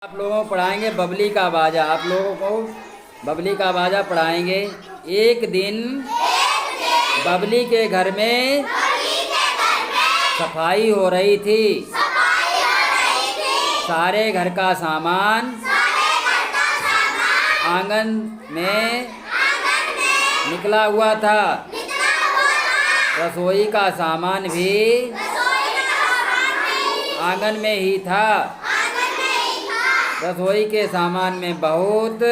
आप लोगों को पढ़ाएंगे बबली का बाजा। आप लोगों को बबली का बाजा पढ़ाएंगे। एक दिन बबली के घर में सफाई हो रही थी। सारे घर का सामान आंगन में निकला हुआ था। रसोई का सामान भी आंगन में ही था। रसोई के सामान में बहुत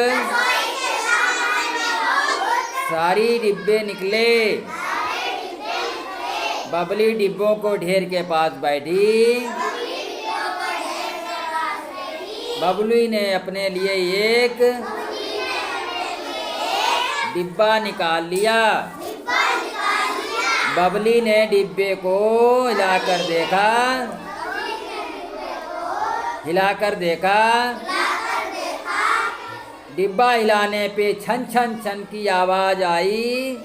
सारी डिब्बे निकले। बबली डिब्बों को ढेर के पास बैठी। बबली ने अपने लिए एक डिब्बा निकाल लिया। बबली ने डिब्बे को हिलाकर देखा। डिब्बा हिलाने पे छन छन छन की आवाज आई।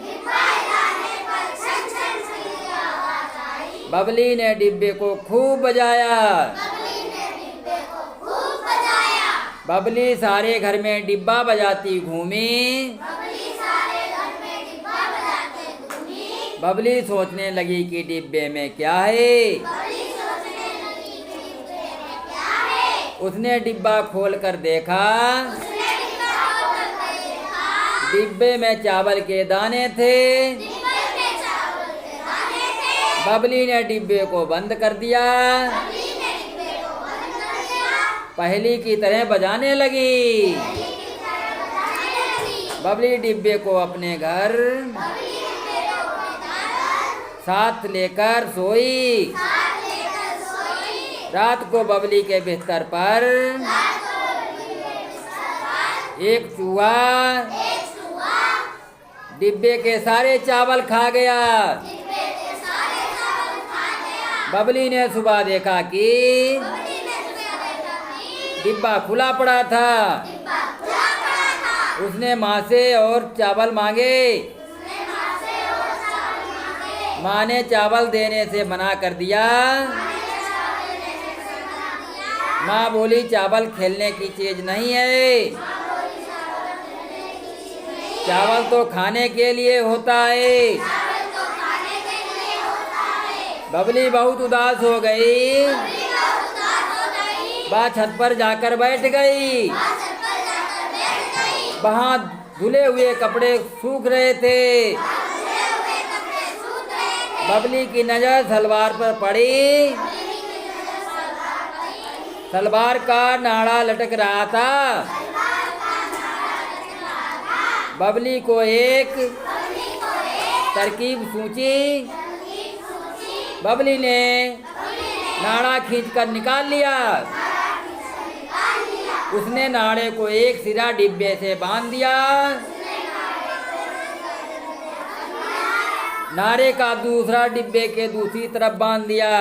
बबली ने डिब्बे को खूब बजाया। बबली सारे घर में डिब्बा बजाती घूमी। बबली सोचने लगी कि डिब्बे में क्या है। उसने डिब्बा खोलकर देखा। डिब्बे में चावल के दाने थे। बबली ने डिब्बे को बंद कर दिया। पहली की तरह बजाने लगी। बबली डिब्बे को अपने घर साथ लेकर सोई। रात को बबली के बिस्तर पर एक चूहा डिब्बे के सारे चावल खा गया। बबली ने सुबह देखा कि डिब्बा खुला पड़ा था। उसने माँ से और चावल मांगे। माँ ने चावल देने से मना कर दिया। माँ बोली चावल खेलने की चीज नहीं है। चावल तो खाने के लिए होता है। बबली बहुत उदास हो गई। वह छत पर जाकर बैठ गई। वहाँ धुले हुए कपड़े सूख रहे थे। बबली की नजर सलवार पर पड़ी। सलवार का नाड़ा लटक रहा था। बबली को एक तरकीब सूझी। बबली ने नाड़ा खींचकर निकाल लिया। उसने नाड़े को एक सिरा डिब्बे से बांध दिया। नारे का दूसरा डिब्बे के दूसरी तरफ बांध दिया।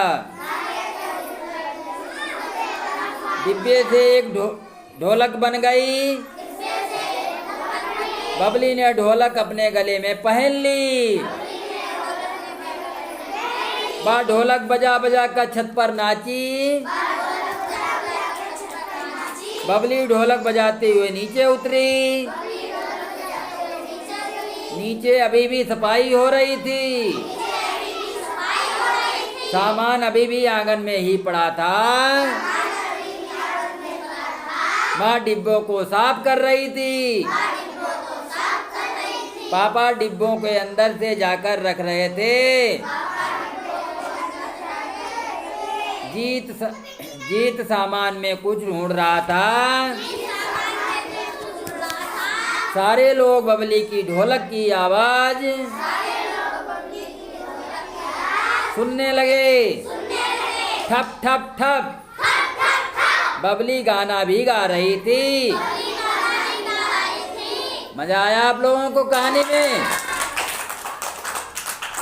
डिब्बे से एक ढोलक बन गई। बबली ने ढोलक अपने गले में पहन ली। वह ढोलक बजा बजा कर छत पर नाची। बबली ढोलक बजाते हुए नीचे उतरी। नीचे अभी भी सफाई हो रही थी। सामान अभी भी आंगन में ही पड़ा था। माँ डिब्बों को साफ कर रही थी। पापा डिब्बों के अंदर से जाकर रख रहे थे। जीत सामान में कुछ ढूंढ रहा था। सारे लोग बबली की ढोलक की आवाज सुनने लगे। ठप ठप ठप। बबली गाना भी गा रही थी। मजा आया आप लोगों को कहानी में?